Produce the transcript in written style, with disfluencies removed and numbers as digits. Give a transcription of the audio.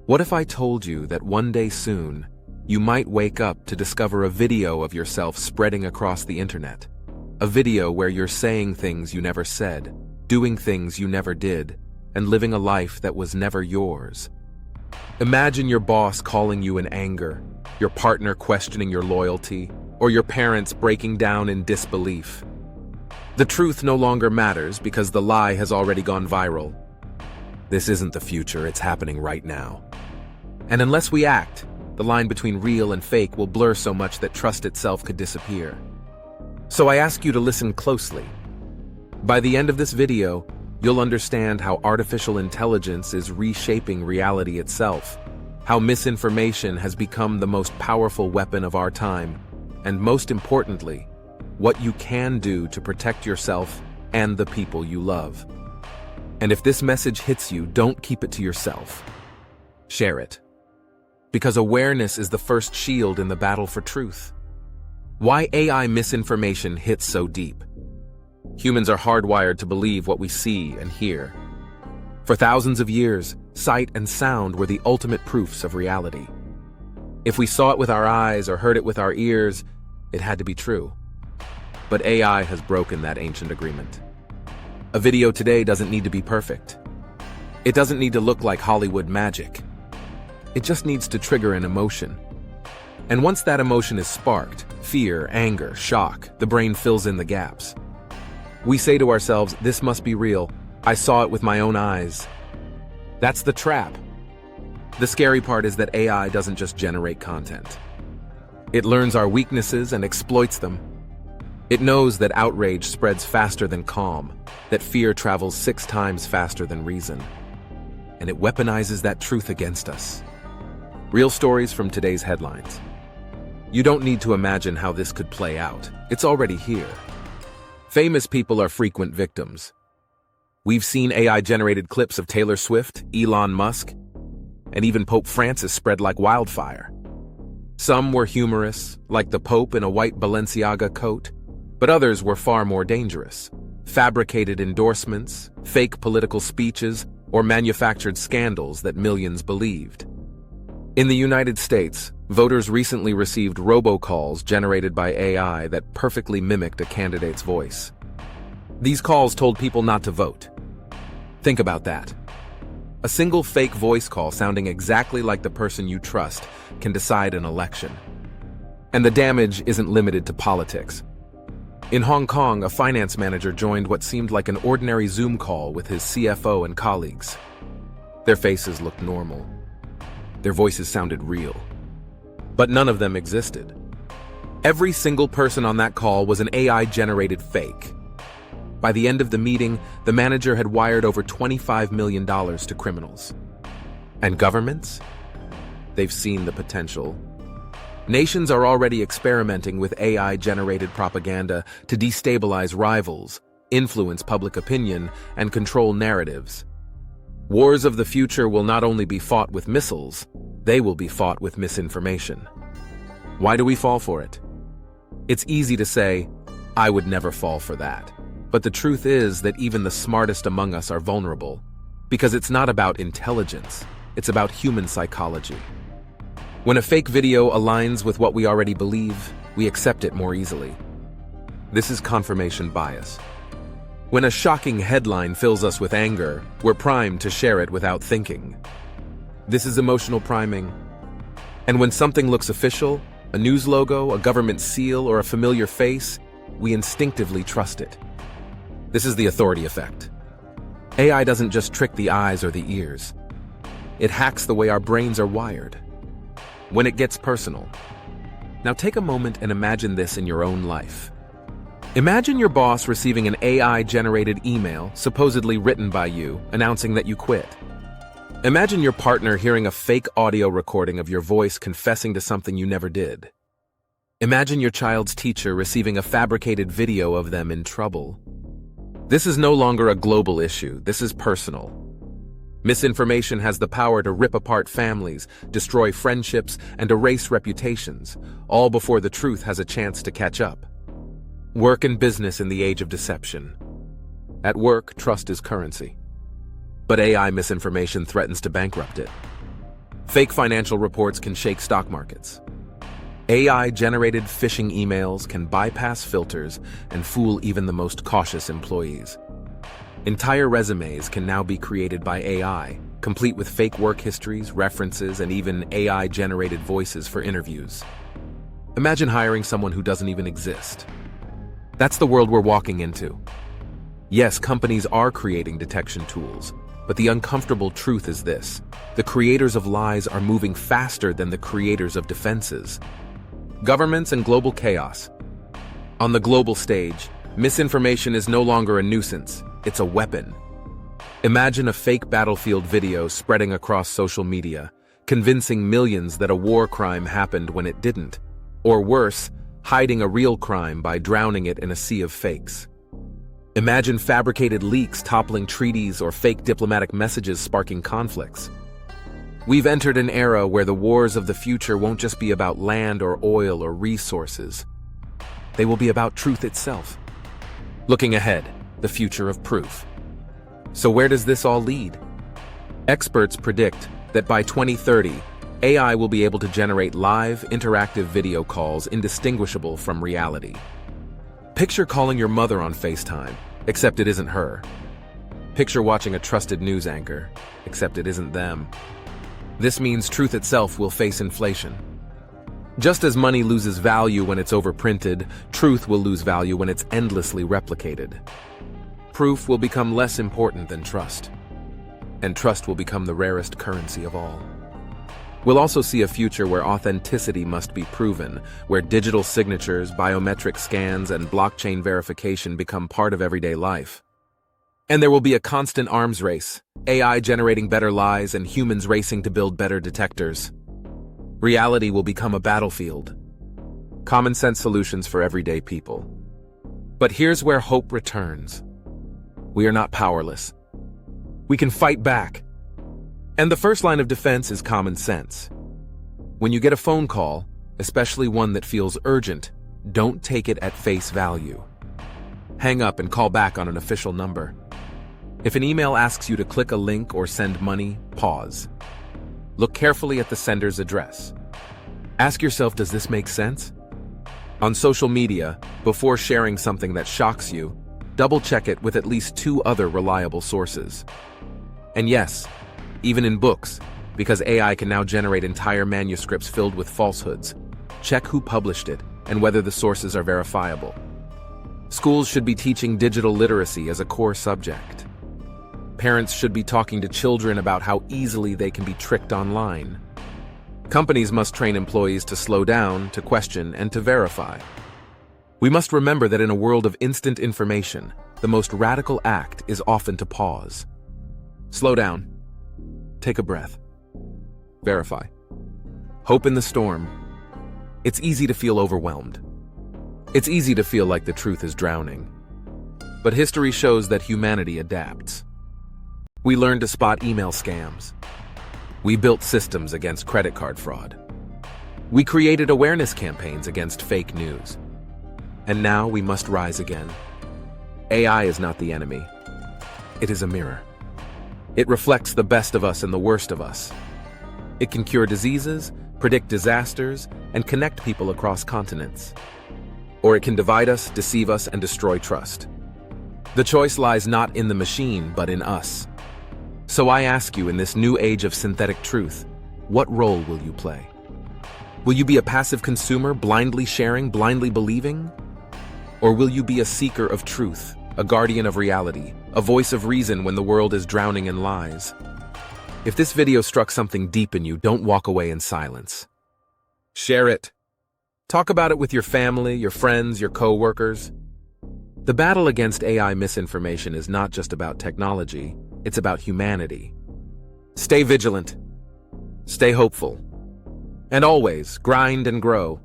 What if I told you that one day soon, you might wake up to discover a video of yourself spreading across the internet? A video where you're saying things you never said, doing things you never did, and living a life that was never yours. Imagine your boss calling you in anger, your partner questioning your loyalty, or your parents breaking down in disbelief. The truth no longer matters because the lie has already gone viral. This isn't the future, it's happening right now. And unless we act, the line between real and fake will blur so much that trust itself could disappear. So I ask you to listen closely. By the end of this video, you'll understand how artificial intelligence is reshaping reality itself, how misinformation has become the most powerful weapon of our time, and most importantly, what you can do to protect yourself and the people you love. And if this message hits you, don't keep it to yourself. Share it. Because awareness is the first shield in the battle for truth. Why AI misinformation hits so deep? Humans are hardwired to believe what we see and hear. For thousands of years, sight and sound were the ultimate proofs of reality. If we saw it with our eyes or heard it with our ears, it had to be true. But AI has broken that ancient agreement. A video today doesn't need to be perfect. It doesn't need to look like Hollywood magic. It just needs to trigger an emotion. And once that emotion is sparked, fear, anger, shock, the brain fills in the gaps. We say to ourselves, this must be real. I saw it with my own eyes. That's the trap. The scary part is that AI doesn't just generate content. It learns our weaknesses and exploits them. It knows that outrage spreads faster than calm, that fear travels 6 times faster than reason. And it weaponizes that truth against us. Real stories from today's headlines. You don't need to imagine how this could play out. It's already here. Famous people are frequent victims. We've seen AI-generated clips of Taylor Swift, Elon Musk, and even Pope Francis spread like wildfire. Some were humorous, like the Pope in a white Balenciaga coat, but others were far more dangerous. Fabricated endorsements, fake political speeches, or manufactured scandals that millions believed. In the United States, voters recently received robocalls generated by AI that perfectly mimicked a candidate's voice. These calls told people not to vote. Think about that. A single fake voice call sounding exactly like the person you trust can decide an election. And the damage isn't limited to politics. In Hong Kong, a finance manager joined what seemed like an ordinary Zoom call with his CFO and colleagues. Their faces looked normal. Their voices sounded real. But none of them existed. Every single person on that call was an AI-generated fake. By the end of the meeting, the manager had wired over $25 million to criminals. And governments? They've seen the potential. Nations are already experimenting with AI-generated propaganda to destabilize rivals, influence public opinion, and control narratives. Wars of the future will not only be fought with missiles, they will be fought with misinformation. Why do we fall for it? It's easy to say, I would never fall for that. But the truth is that even the smartest among us are vulnerable, because it's not about intelligence, it's about human psychology. When a fake video aligns with what we already believe, we accept it more easily. This is confirmation bias. When a shocking headline fills us with anger, we're primed to share it without thinking. This is emotional priming. And when something looks official, a news logo, a government seal, or a familiar face, we instinctively trust it. This is the authority effect. AI doesn't just trick the eyes or the ears. It hacks the way our brains are wired. When it gets personal. Now take a moment and imagine this in your own life. Imagine your boss receiving an AI-generated email, supposedly written by you, announcing that you quit. Imagine your partner hearing a fake audio recording of your voice confessing to something you never did. Imagine your child's teacher receiving a fabricated video of them in trouble. This is no longer a global issue, this is personal. Misinformation has the power to rip apart families, destroy friendships, and erase reputations, all before the truth has a chance to catch up. Work and business in the age of deception. At work, trust is currency. But AI misinformation threatens to bankrupt it. Fake financial reports can shake stock markets. AI-generated phishing emails can bypass filters and fool even the most cautious employees. Entire resumes can now be created by AI, complete with fake work histories, references, and even AI-generated voices for interviews. Imagine hiring someone who doesn't even exist. That's the world we're walking into. Yes, companies are creating detection tools, but the uncomfortable truth is this: the creators of lies are moving faster than the creators of defenses. Governments and global chaos. On the global stage, misinformation is no longer a nuisance, it's a weapon. Imagine a fake battlefield video spreading across social media, convincing millions that a war crime happened when it didn't, or worse, hiding a real crime by drowning it in a sea of fakes. Imagine fabricated leaks toppling treaties or fake diplomatic messages sparking conflicts. We've entered an era where the wars of the future won't just be about land or oil or resources. They will be about truth itself. Looking ahead, the future of proof. So where does this all lead? Experts predict that by 2030, AI will be able to generate live, interactive video calls indistinguishable from reality. Picture calling your mother on FaceTime, except it isn't her. Picture watching a trusted news anchor, except it isn't them. This means truth itself will face inflation. Just as money loses value when it's overprinted, truth will lose value when it's endlessly replicated. Proof will become less important than trust, and trust will become the rarest currency of all. We'll also see a future where authenticity must be proven, where digital signatures, biometric scans, and blockchain verification become part of everyday life. And there will be a constant arms race, AI generating better lies and humans racing to build better detectors. Reality will become a battlefield. Common sense solutions for everyday people. But here's where hope returns. We are not powerless. We can fight back. And the first line of defense is common sense. When you get a phone call, especially one that feels urgent, don't take it at face value. Hang up and call back on an official number. If an email asks you to click a link or send money, pause. Look carefully at the sender's address. Ask yourself, does this make sense? On social media, before sharing something that shocks you, double-check it with at least 2 other reliable sources. And yes, even in books, because AI can now generate entire manuscripts filled with falsehoods, check who published it and whether the sources are verifiable. Schools should be teaching digital literacy as a core subject. Parents should be talking to children about how easily they can be tricked online. Companies must train employees to slow down, to question, and to verify. We must remember that in a world of instant information, the most radical act is often to pause. Slow down. Take a breath. Verify. Hope in the storm. It's easy to feel overwhelmed. It's easy to feel like the truth is drowning. But history shows that humanity adapts. We learned to spot email scams. We built systems against credit card fraud. We created awareness campaigns against fake news. And now we must rise again. AI is not the enemy. It is a mirror. It reflects the best of us and the worst of us. It can cure diseases, predict disasters, and connect people across continents. Or it can divide us, deceive us, and destroy trust. The choice lies not in the machine, but in us. So I ask you, in this new age of synthetic truth, what role will you play? Will you be a passive consumer, blindly sharing, blindly believing? Or will you be a seeker of truth, a guardian of reality, a voice of reason when the world is drowning in lies? If this video struck something deep in you, don't walk away in silence. Share it. Talk about it with your family, your friends, your co-workers. The battle against AI misinformation is not just about technology, it's about humanity. Stay vigilant. Stay hopeful. And always grind and grow.